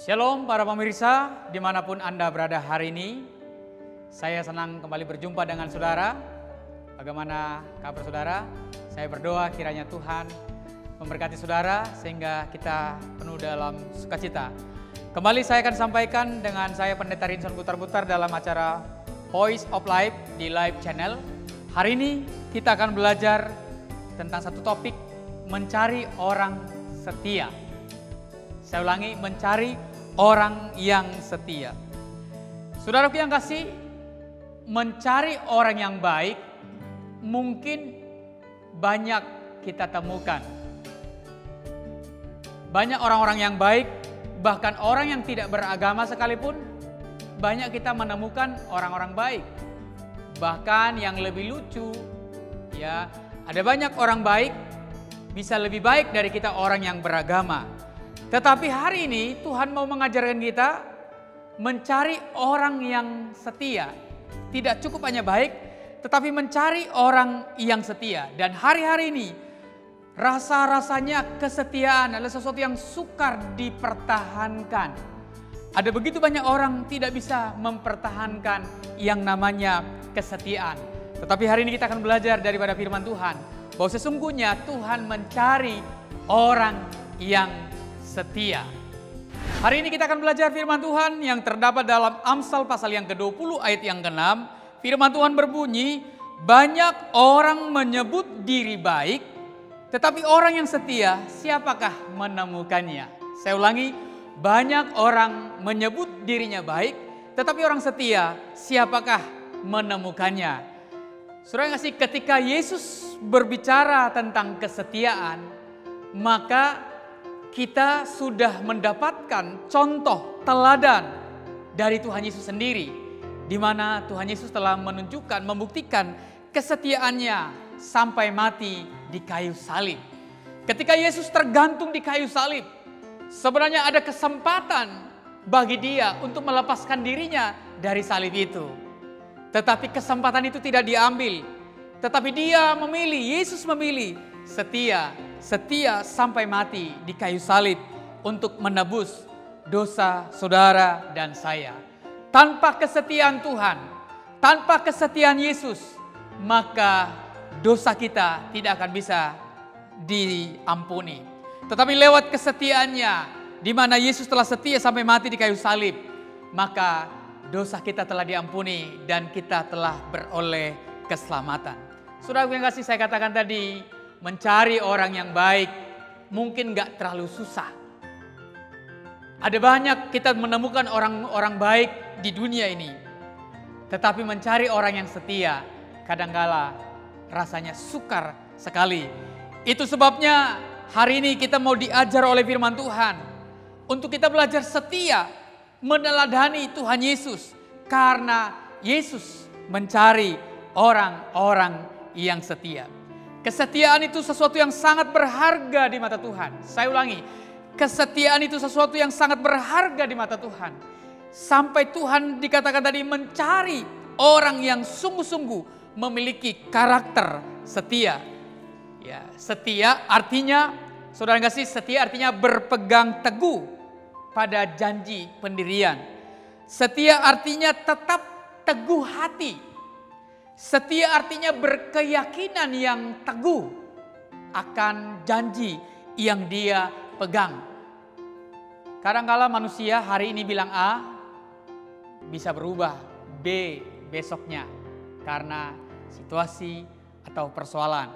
Shalom para pemirsa, dimanapun Anda berada hari ini. Saya senang kembali berjumpa dengan saudara. Bagaimana kabar saudara? Saya berdoa kiranya Tuhan memberkati saudara sehingga kita penuh dalam sukacita. Kembali saya akan sampaikan dengan saya Pendeta Rinson Butar-Butar dalam acara Voice of Life di Live Channel. Hari ini kita akan belajar tentang satu topik, mencari orang setia. Saya ulangi, mencari orang yang setia. Saudaraku yang kasih, mencari orang yang baik mungkin banyak kita temukan. Banyak orang-orang yang baik, bahkan orang yang tidak beragama sekalipun, banyak kita menemukan orang-orang baik. Bahkan yang lebih lucu, ya, ada banyak orang baik bisa lebih baik dari kita orang yang beragama. Tetapi hari ini Tuhan mau mengajarkan kita mencari orang yang setia. Tidak cukup hanya baik, tetapi mencari orang yang setia. Dan hari-hari ini rasa-rasanya kesetiaan adalah sesuatu yang sukar dipertahankan. Ada begitu banyak orang tidak bisa mempertahankan yang namanya kesetiaan. Tetapi hari ini kita akan belajar daripada firman Tuhan bahwa sesungguhnya Tuhan mencari orang yang setia. Hari ini kita akan belajar firman Tuhan yang terdapat dalam Amsal pasal yang ke-20 ayat yang ke-6. Firman Tuhan berbunyi, banyak orang menyebut diri baik, tetapi orang yang setia siapakah menemukannya? Saya ulangi, banyak orang menyebut dirinya baik, tetapi orang setia siapakah menemukannya? Saudara yang kasih, ketika Yesus berbicara tentang kesetiaan, maka kita sudah mendapatkan contoh teladan dari Tuhan Yesus sendiri, di mana Tuhan Yesus telah menunjukkan, membuktikan kesetiaannya sampai mati di kayu salib. Ketika Yesus tergantung di kayu salib, sebenarnya ada kesempatan bagi dia untuk melepaskan dirinya dari salib itu. Tetapi kesempatan itu tidak diambil. Tetapi dia memilih, Yesus memilih setia sampai mati di kayu salib untuk menebus dosa saudara dan saya. Tanpa kesetiaan Tuhan, tanpa kesetiaan Yesus, maka dosa kita tidak akan bisa diampuni. Tetapi lewat kesetiaannya, di mana Yesus telah setia sampai mati di kayu salib, maka dosa kita telah diampuni dan kita telah beroleh keselamatan. Saudara yang kasih, saya katakan tadi, mencari orang yang baik mungkin gak terlalu susah. Ada banyak kita menemukan orang-orang baik di dunia ini. Tetapi mencari orang yang setia kadangkala rasanya sukar sekali. Itu sebabnya hari ini kita mau diajar oleh firman Tuhan untuk kita belajar setia, meneladani Tuhan Yesus. Karena Yesus mencari orang-orang yang setia. Kesetiaan itu sesuatu yang sangat berharga di mata Tuhan. Saya ulangi, kesetiaan itu sesuatu yang sangat berharga di mata Tuhan. Sampai Tuhan dikatakan tadi mencari orang yang sungguh-sungguh memiliki karakter setia. Ya, setia artinya, saudara kasih, setia artinya berpegang teguh pada janji pendirian. Setia artinya tetap teguh hati. Setia artinya berkeyakinan yang teguh akan janji yang dia pegang. Kadang-kala manusia hari ini bilang A, bisa berubah B besoknya karena situasi atau persoalan.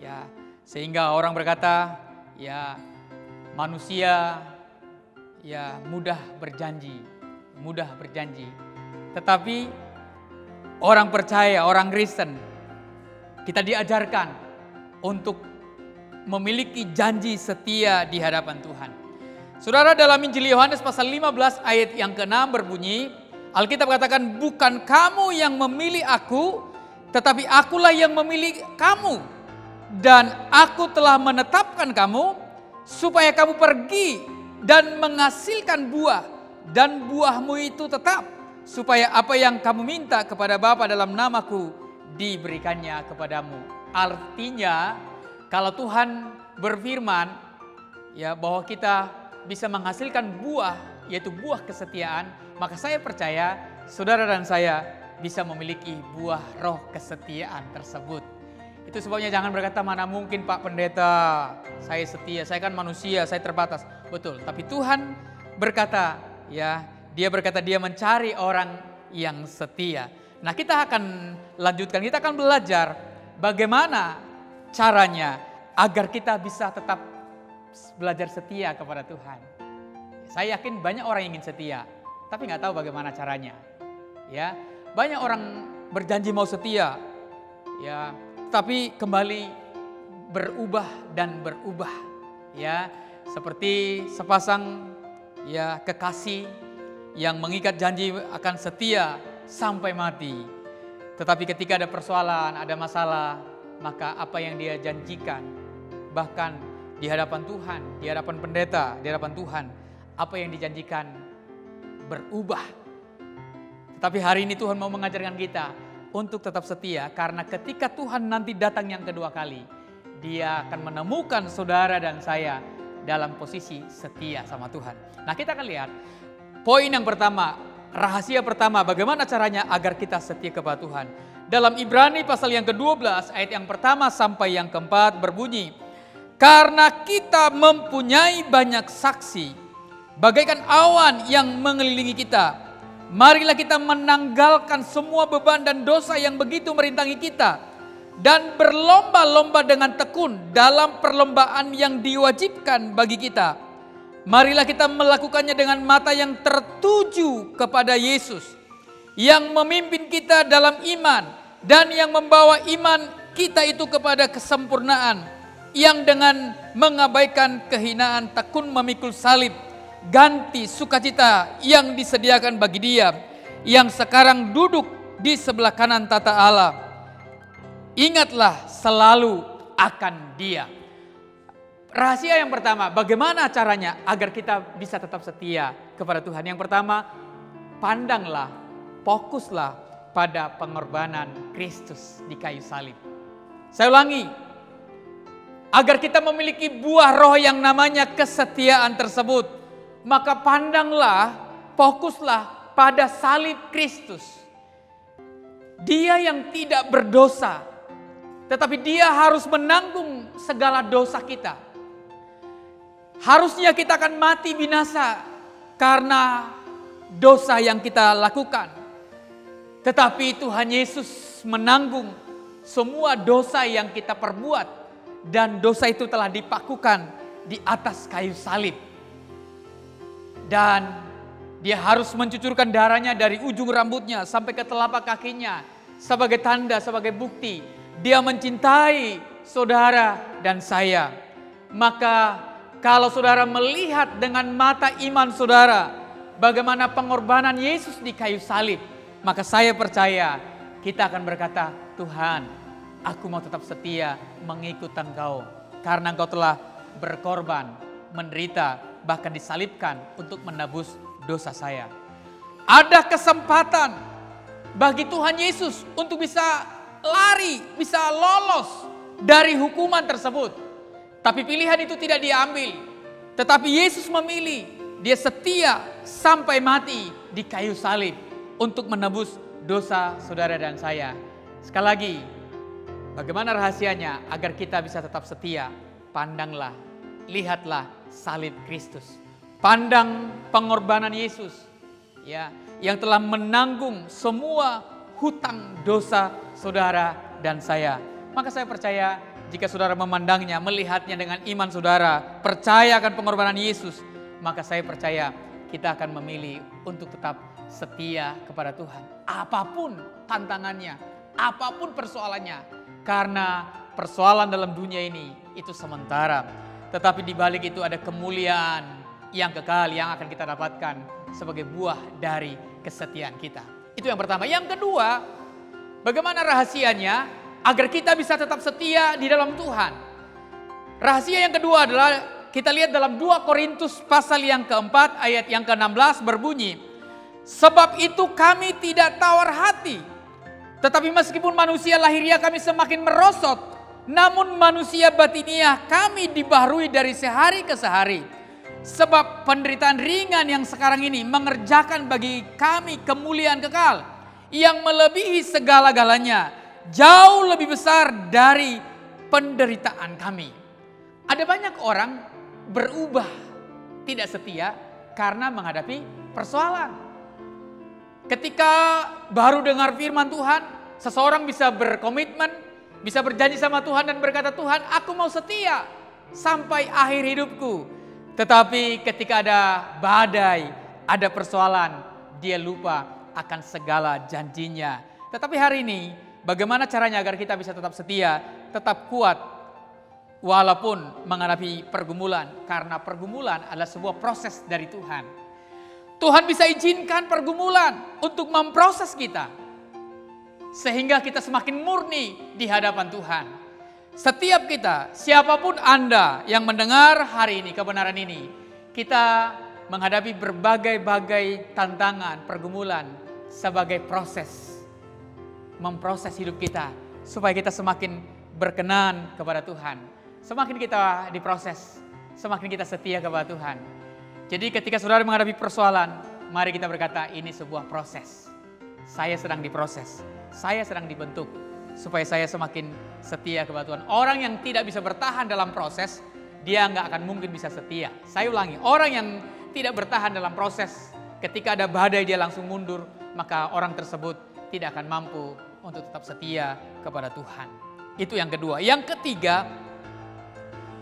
Ya, sehingga orang berkata, ya manusia ya mudah berjanji. Tetapi orang percaya, orang Kristen, kita diajarkan untuk memiliki janji setia di hadapan Tuhan. Saudara, dalam Injil Yohanes pasal 15 ayat yang ke-6 berbunyi, Alkitab katakan, bukan kamu yang memilih aku, tetapi akulah yang memilih kamu. Dan aku telah menetapkan kamu supaya kamu pergi dan menghasilkan buah, dan buahmu itu tetap, supaya apa yang kamu minta kepada Bapa dalam namaku diberikannya kepadamu. Artinya kalau Tuhan berfirman ya bahwa kita bisa menghasilkan buah yaitu buah kesetiaan, maka saya percaya saudara dan saya bisa memiliki buah roh kesetiaan tersebut. Itu sebabnya jangan berkata, mana mungkin Pak Pendeta, saya setia, saya kan manusia, saya terbatas. Betul, tapi Tuhan berkata, ya, Dia berkata Dia mencari orang yang setia. Nah, kita akan lanjutkan, kita akan belajar bagaimana caranya agar kita bisa tetap belajar setia kepada Tuhan. Saya yakin banyak orang yang ingin setia, tapi nggak tahu bagaimana caranya. Ya, banyak orang berjanji mau setia, ya, tapi kembali berubah dan berubah. Ya, seperti sepasang ya kekasih yang mengikat janji akan setia sampai mati. Tetapi ketika ada persoalan, ada masalah, maka apa yang dia janjikan, bahkan di hadapan Tuhan, di hadapan pendeta, di hadapan Tuhan, apa yang dijanjikan berubah. Tetapi hari ini Tuhan mau mengajarkan kita untuk tetap setia, karena ketika Tuhan nanti datang yang kedua kali, Dia akan menemukan saudara dan saya dalam posisi setia sama Tuhan. Nah, kita akan lihat poin yang pertama, rahasia pertama, bagaimana caranya agar kita setia kepada Tuhan. Dalam Ibrani pasal yang ke-12 ayat yang pertama sampai yang keempat berbunyi, karena kita mempunyai banyak saksi, bagaikan awan yang mengelilingi kita, marilah kita menanggalkan semua beban dan dosa yang begitu merintangi kita, dan berlomba-lomba dengan tekun dalam perlombaan yang diwajibkan bagi kita. Marilah kita melakukannya dengan mata yang tertuju kepada Yesus, yang memimpin kita dalam iman dan yang membawa iman kita itu kepada kesempurnaan, yang dengan mengabaikan kehinaan tekun memikul salib, ganti sukacita yang disediakan bagi Dia yang sekarang duduk di sebelah kanan tata Allah. Ingatlah selalu akan Dia. Rahasia yang pertama, bagaimana caranya agar kita bisa tetap setia kepada Tuhan? Yang pertama, pandanglah, fokuslah pada pengorbanan Kristus di kayu salib. Saya ulangi, agar kita memiliki buah roh yang namanya kesetiaan tersebut, maka pandanglah, fokuslah pada salib Kristus. Dia yang tidak berdosa, tetapi Dia harus menanggung segala dosa kita. Harusnya kita akan mati binasa karena dosa yang kita lakukan. Tetapi Tuhan Yesus menanggung semua dosa yang kita perbuat. Dan dosa itu telah dipakukan di atas kayu salib. Dan Dia harus mencucurkan darahnya dari ujung rambutnya sampai ke telapak kakinya. Sebagai tanda, sebagai bukti. Dia mencintai saudara dan saya. Maka kalau saudara melihat dengan mata iman saudara, bagaimana pengorbanan Yesus di kayu salib, maka saya percaya kita akan berkata, Tuhan, aku mau tetap setia mengikut Engkau, karena Engkau telah berkorban, menderita, bahkan disalibkan untuk menebus dosa saya. Ada kesempatan bagi Tuhan Yesus untuk bisa lari, bisa lolos dari hukuman tersebut. Tapi pilihan itu tidak diambil. Tetapi Yesus memilih, Dia setia sampai mati di kayu salib untuk menebus dosa saudara dan saya. Sekali lagi, bagaimana rahasianya agar kita bisa tetap setia? Pandanglah, lihatlah salib Kristus. Pandang pengorbanan Yesus, ya, yang telah menanggung semua hutang dosa saudara dan saya. Maka saya percaya jika saudara memandangnya, melihatnya dengan iman saudara, percaya akan pengorbanan Yesus, maka saya percaya kita akan memilih untuk tetap setia kepada Tuhan. Apapun tantangannya, apapun persoalannya, karena persoalan dalam dunia ini itu sementara. Tetapi di balik itu ada kemuliaan yang kekal yang akan kita dapatkan sebagai buah dari kesetiaan kita. Itu yang pertama. Yang kedua, bagaimana rahasianya agar kita bisa tetap setia di dalam Tuhan? Rahasia yang kedua adalah kita lihat dalam 2 Korintus pasal yang keempat ayat yang ke-16 berbunyi, sebab itu kami tidak tawar hati, tetapi meskipun manusia lahiriah kami semakin merosot, namun manusia batiniah kami dibaharui dari sehari ke sehari. Sebab penderitaan ringan yang sekarang ini mengerjakan bagi kami kemuliaan kekal yang melebihi segala-galanya, jauh lebih besar dari penderitaan kami. Ada banyak orang berubah tidak setia karena menghadapi persoalan. Ketika baru dengar firman Tuhan, seseorang bisa berkomitmen, bisa berjanji sama Tuhan dan berkata, Tuhan, aku mau setia sampai akhir hidupku. Tetapi ketika ada badai, ada persoalan, dia lupa akan segala janjinya. Tetapi hari ini, bagaimana caranya agar kita bisa tetap setia, tetap kuat, walaupun menghadapi pergumulan. Karena pergumulan adalah sebuah proses dari Tuhan. Tuhan bisa izinkan pergumulan untuk memproses kita, sehingga kita semakin murni di hadapan Tuhan. Setiap kita, siapapun Anda yang mendengar hari ini, kebenaran ini, kita menghadapi berbagai-bagai tantangan, pergumulan sebagai proses, memproses hidup kita supaya kita semakin berkenan kepada Tuhan. Semakin kita diproses, semakin kita setia kepada Tuhan. Jadi ketika saudara menghadapi persoalan, mari kita berkata, ini sebuah proses. Saya sedang diproses, saya sedang dibentuk supaya saya semakin setia kepada Tuhan. Orang yang tidak bisa bertahan dalam proses, dia nggak akan mungkin bisa setia. Saya ulangi, orang yang tidak bertahan dalam proses, ketika ada badai dia langsung mundur, maka orang tersebut tidak akan mampu untuk tetap setia kepada Tuhan. Itu yang kedua. Yang ketiga,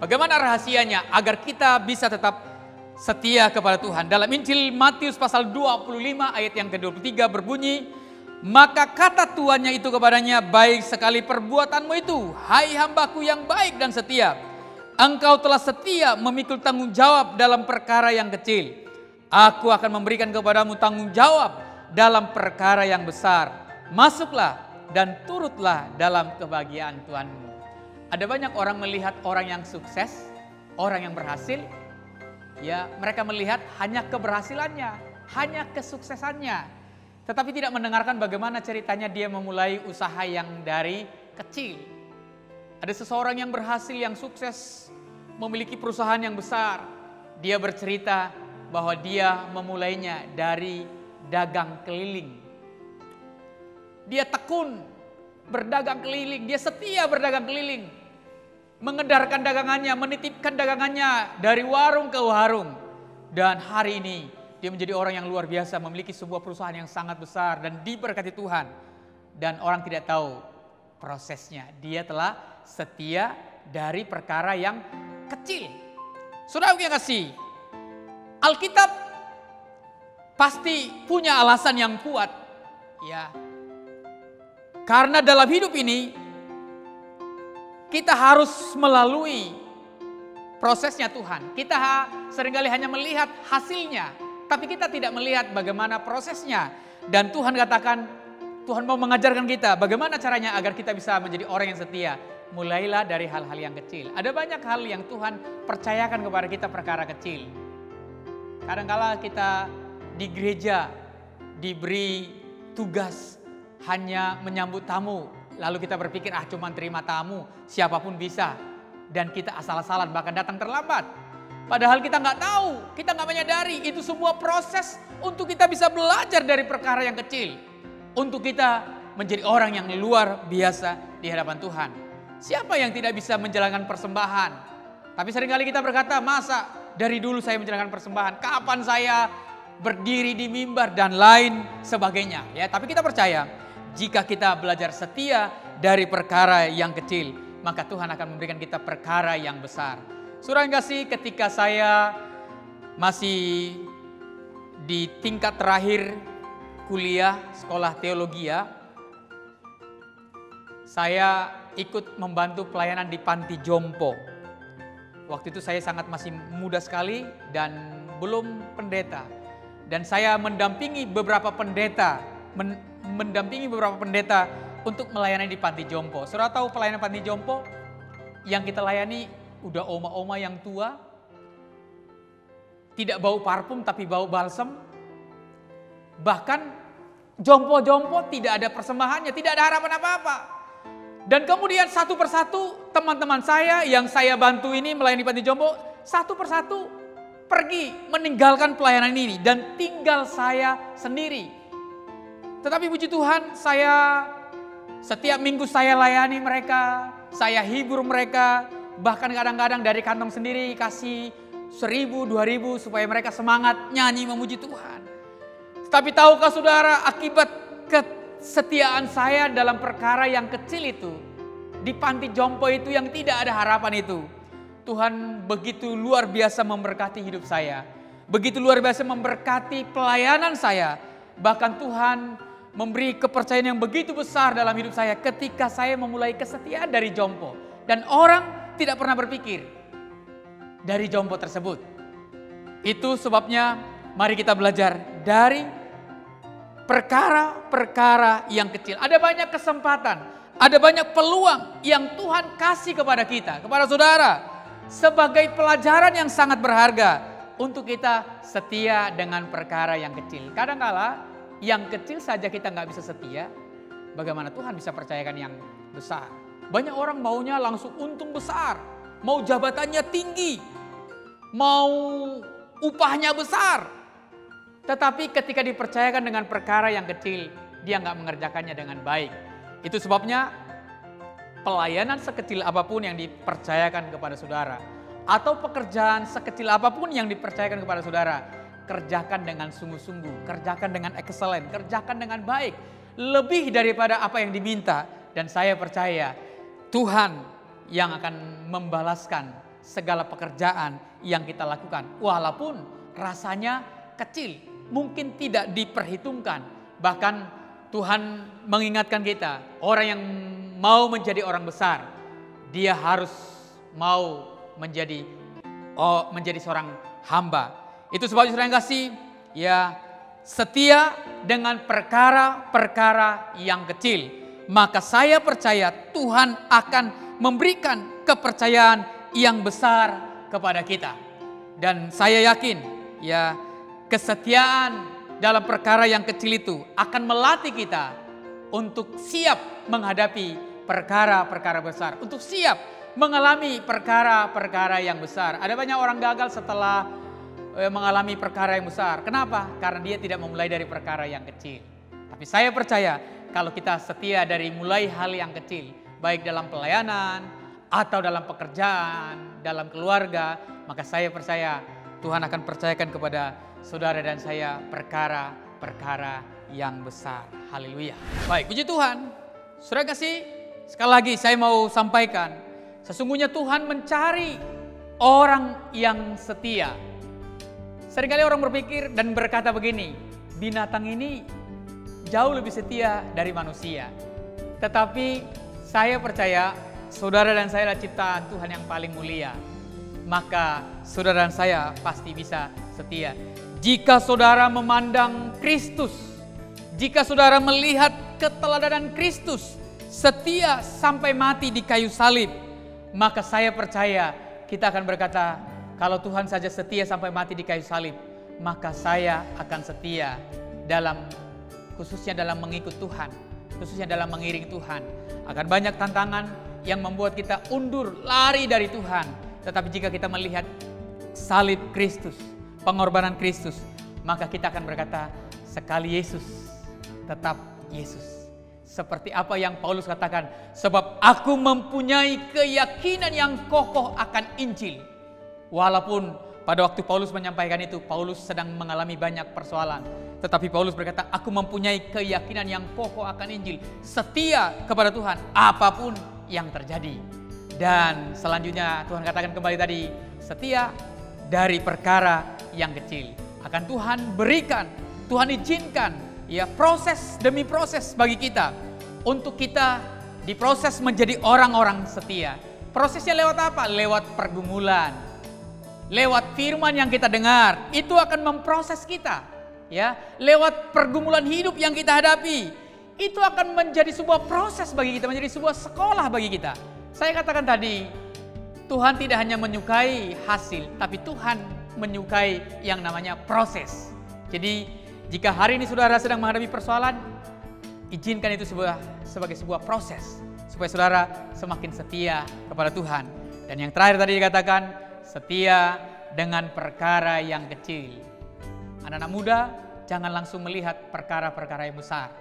bagaimana rahasianya agar kita bisa tetap setia kepada Tuhan? Dalam Injil Matius pasal 25 ayat yang ke-23 berbunyi, maka kata tuannya itu kepadanya, baik sekali perbuatanmu itu, hai hambaku yang baik dan setia. Engkau telah setia memikul tanggung jawab dalam perkara yang kecil. Aku akan memberikan kepadamu tanggung jawab dalam perkara yang besar. Masuklah dan turutlah dalam kebahagiaan Tuhanmu. Ada banyak orang melihat orang yang sukses, orang yang berhasil, ya mereka melihat hanya keberhasilannya, hanya kesuksesannya. Tetapi tidak mendengarkan bagaimana ceritanya dia memulai usaha yang dari kecil. Ada seseorang yang berhasil, yang sukses, memiliki perusahaan yang besar. Dia bercerita bahwa dia memulainya dari dagang keliling. Dia tekun berdagang keliling, dia setia berdagang keliling. Mengedarkan dagangannya, menitipkan dagangannya dari warung ke warung. Dan hari ini dia menjadi orang yang luar biasa, memiliki sebuah perusahaan yang sangat besar dan diberkati Tuhan. Dan orang tidak tahu prosesnya. Dia telah setia dari perkara yang kecil. Saudara yang kasih, Alkitab pasti punya alasan yang kuat. Ya, karena dalam hidup ini kita harus melalui prosesnya Tuhan. Kita seringkali hanya melihat hasilnya, tapi kita tidak melihat bagaimana prosesnya. Dan Tuhan katakan, Tuhan mau mengajarkan kita bagaimana caranya agar kita bisa menjadi orang yang setia. Mulailah dari hal-hal yang kecil. Ada banyak hal yang Tuhan percayakan kepada kita perkara kecil. Kadang-kala kita di gereja diberi tugas hanya menyambut tamu. Lalu kita berpikir, cuma terima tamu, siapapun bisa. Dan kita asal-asalan bahkan datang terlambat. Padahal kita nggak tahu, kita nggak menyadari itu sebuah proses untuk kita bisa belajar dari perkara yang kecil. Untuk kita menjadi orang yang luar biasa di hadapan Tuhan. Siapa yang tidak bisa menjalankan persembahan? Tapi seringkali kita berkata, masa dari dulu saya menjalankan persembahan, kapan saya berdiri di mimbar dan lain sebagainya. Ya, tapi kita percaya jika kita belajar setia dari perkara yang kecil, maka Tuhan akan memberikan kita perkara yang besar. Saudara yang kasih, ketika saya masih di tingkat terakhir kuliah sekolah teologi, saya ikut membantu pelayanan di panti jompo. Waktu itu saya masih muda sekali dan belum pendeta. Dan saya mendampingi beberapa pendeta, untuk melayani di panti jompo. Saudara tahu pelayanan panti jompo yang kita layani udah oma-oma yang tua, tidak bau parfum tapi bau balsam. Bahkan jompo-jompo tidak ada persembahannya, tidak ada harapan apa-apa. Dan kemudian satu persatu teman-teman saya yang saya bantu ini melayani panti jompo, satu persatu pergi meninggalkan pelayanan ini dan tinggal saya sendiri. Tetapi puji Tuhan, saya setiap minggu saya layani mereka, saya hibur mereka, bahkan kadang-kadang dari kantong sendiri kasih 1.000, 2.000 supaya mereka semangat nyanyi memuji Tuhan. Tetapi tahukah saudara, akibat kesetiaan saya dalam perkara yang kecil itu, di panti jompo itu yang tidak ada harapan itu, Tuhan begitu luar biasa memberkati hidup saya. Begitu luar biasa memberkati pelayanan saya. Bahkan Tuhan memberi kepercayaan yang begitu besar dalam hidup saya ketika saya memulai kesetiaan dari jompo. Dan orang tidak pernah berpikir dari jompo tersebut. Itu sebabnya mari kita belajar dari perkara-perkara yang kecil. Ada banyak kesempatan, ada banyak peluang yang Tuhan kasih kepada kita, kepada saudara. Sebagai pelajaran yang sangat berharga untuk kita setia dengan perkara yang kecil. Kadang-kala yang kecil saja kita nggak bisa setia, bagaimana Tuhan bisa percayakan yang besar. Banyak orang maunya langsung untung besar, mau jabatannya tinggi, mau upahnya besar. Tetapi ketika dipercayakan dengan perkara yang kecil, dia nggak mengerjakannya dengan baik. Itu sebabnya pelayanan sekecil apapun yang dipercayakan kepada saudara, atau pekerjaan sekecil apapun yang dipercayakan kepada saudara, kerjakan dengan sungguh-sungguh, kerjakan dengan excellent, kerjakan dengan baik, lebih daripada apa yang diminta. Dan saya percaya Tuhan yang akan membalaskan segala pekerjaan yang kita lakukan. Walaupun rasanya kecil, mungkin tidak diperhitungkan. Bahkan Tuhan mengingatkan kita, orang yang mau menjadi orang besar, dia harus mau menjadi seorang hamba. Itu sebabnya saudara yang kasih, ya, setia dengan perkara-perkara yang kecil. Maka saya percaya Tuhan akan memberikan kepercayaan yang besar kepada kita. Dan saya yakin, ya, kesetiaan dalam perkara yang kecil itu akan melatih kita untuk siap menghadapi perkara-perkara besar, untuk siap mengalami perkara-perkara yang besar. Ada banyak orang gagal setelah mengalami perkara yang besar. Kenapa? Karena dia tidak memulai dari perkara yang kecil. Tapi saya percaya kalau kita setia dari mulai hal yang kecil, baik dalam pelayanan atau dalam pekerjaan, dalam keluarga, maka saya percaya Tuhan akan percayakan kepada saudara dan saya perkara-perkara yang besar. Haleluya. Baik, puji Tuhan. Saudara kasih, sekali lagi saya mau sampaikan, sesungguhnya Tuhan mencari orang yang setia. Seringkali orang berpikir dan berkata begini, binatang ini jauh lebih setia dari manusia. Tetapi saya percaya saudara dan saya adalah ciptaan Tuhan yang paling mulia. Maka saudara dan saya pasti bisa setia. Jika saudara memandang Kristus, jika saudara melihat keteladanan Kristus, setia sampai mati di kayu salib, maka saya percaya kita akan berkata, kalau Tuhan saja setia sampai mati di kayu salib, maka saya akan setia khususnya dalam mengikut Tuhan, khususnya dalam mengiring Tuhan. Akan banyak tantangan yang membuat kita undur, lari dari Tuhan. Tetapi jika kita melihat salib Kristus, pengorbanan Kristus, maka kita akan berkata, sekali Yesus, tetap Yesus. Seperti apa yang Paulus katakan, sebab aku mempunyai keyakinan yang kokoh akan Injil. Walaupun pada waktu Paulus menyampaikan itu, Paulus sedang mengalami banyak persoalan. Tetapi Paulus berkata, aku mempunyai keyakinan yang kokoh akan Injil. Setia kepada Tuhan, apapun yang terjadi. Dan selanjutnya Tuhan katakan kembali tadi, setia dari perkara yang kecil. Akan Tuhan berikan, Tuhan izinkan, ya, proses demi proses bagi kita. Untuk kita diproses menjadi orang-orang setia. Prosesnya lewat apa? Lewat pergumulan. Lewat firman yang kita dengar, itu akan memproses kita, ya. Lewat pergumulan hidup yang kita hadapi, itu akan menjadi sebuah proses bagi kita, menjadi sebuah sekolah bagi kita. Saya katakan tadi, Tuhan tidak hanya menyukai hasil, tapi Tuhan menyukai yang namanya proses. Jadi, jika hari ini saudara sedang menghadapi persoalan, izinkan itu sebagai sebuah proses, supaya saudara semakin setia kepada Tuhan. Dan yang terakhir tadi dikatakan, setia dengan perkara yang kecil. Anak-anak muda, jangan langsung melihat perkara-perkara yang besar.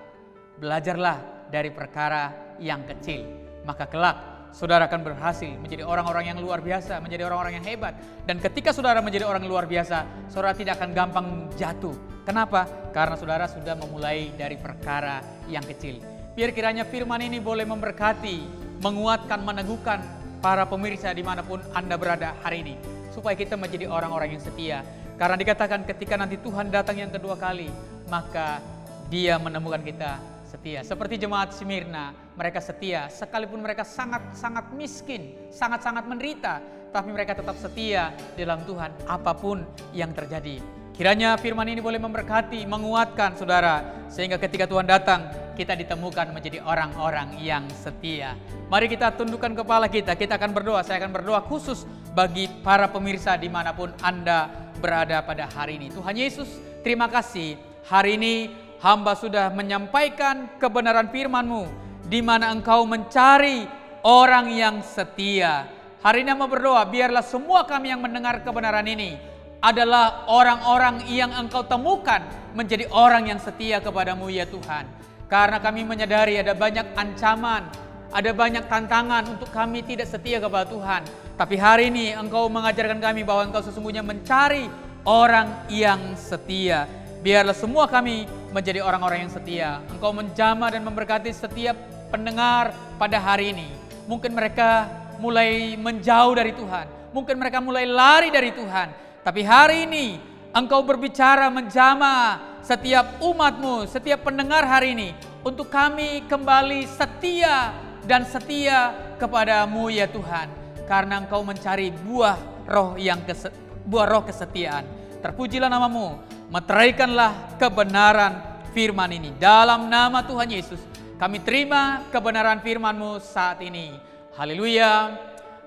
Belajarlah dari perkara yang kecil. Maka kelak saudara akan berhasil menjadi orang-orang yang luar biasa, menjadi orang-orang yang hebat. Dan ketika saudara menjadi orang luar biasa, saudara tidak akan gampang jatuh. Kenapa? Karena saudara sudah memulai dari perkara yang kecil. Biar kiranya firman ini boleh memberkati, menguatkan, meneguhkan para pemirsa dimanapun Anda berada hari ini. Supaya kita menjadi orang-orang yang setia. Karena dikatakan ketika nanti Tuhan datang yang kedua kali, maka Dia menemukan kita setia. Seperti jemaat Smyrna, mereka setia sekalipun mereka sangat-sangat miskin, sangat-sangat menderita, tapi mereka tetap setia dalam Tuhan apapun yang terjadi. Kiranya firman ini boleh memberkati, menguatkan saudara, sehingga ketika Tuhan datang, kita ditemukan menjadi orang-orang yang setia. Mari kita tundukkan kepala kita akan berdoa. Saya akan berdoa khusus bagi para pemirsa dimanapun Anda berada pada hari ini. Tuhan Yesus, terima kasih hari ini hamba sudah menyampaikan kebenaran firman-Mu, di mana Engkau mencari orang yang setia. Hari ini hamba berdoa, biarlah semua kami yang mendengar kebenaran ini adalah orang-orang yang Engkau temukan menjadi orang yang setia kepadamu ya Tuhan. Karena kami menyadari ada banyak ancaman, ada banyak tantangan untuk kami tidak setia kepada Tuhan. Tapi hari ini Engkau mengajarkan kami bahwa Engkau sesungguhnya mencari orang yang setia. Biarlah semua kami menjadi orang-orang yang setia. Engkau menjamah dan memberkati setiap pendengar pada hari ini. Mungkin mereka mulai menjauh dari Tuhan. Mungkin mereka mulai lari dari Tuhan. Tapi hari ini Engkau berbicara menjamah setiap umat-Mu, setiap pendengar hari ini. Untuk kami kembali setia dan setia kepada-Mu ya Tuhan. Karena Engkau mencari buah roh kesetiaan. Terpujilah nama-Mu, meteraikanlah kebenaran firman ini. Dalam nama Tuhan Yesus, kami terima kebenaran firman-Mu saat ini. Haleluya,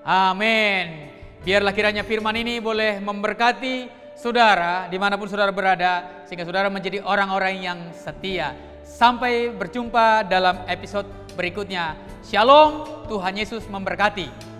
amin. Biarlah kiranya firman ini boleh memberkati saudara dimanapun saudara berada, sehingga saudara menjadi orang-orang yang setia. Sampai berjumpa dalam episode berikutnya. Shalom, Tuhan Yesus memberkati.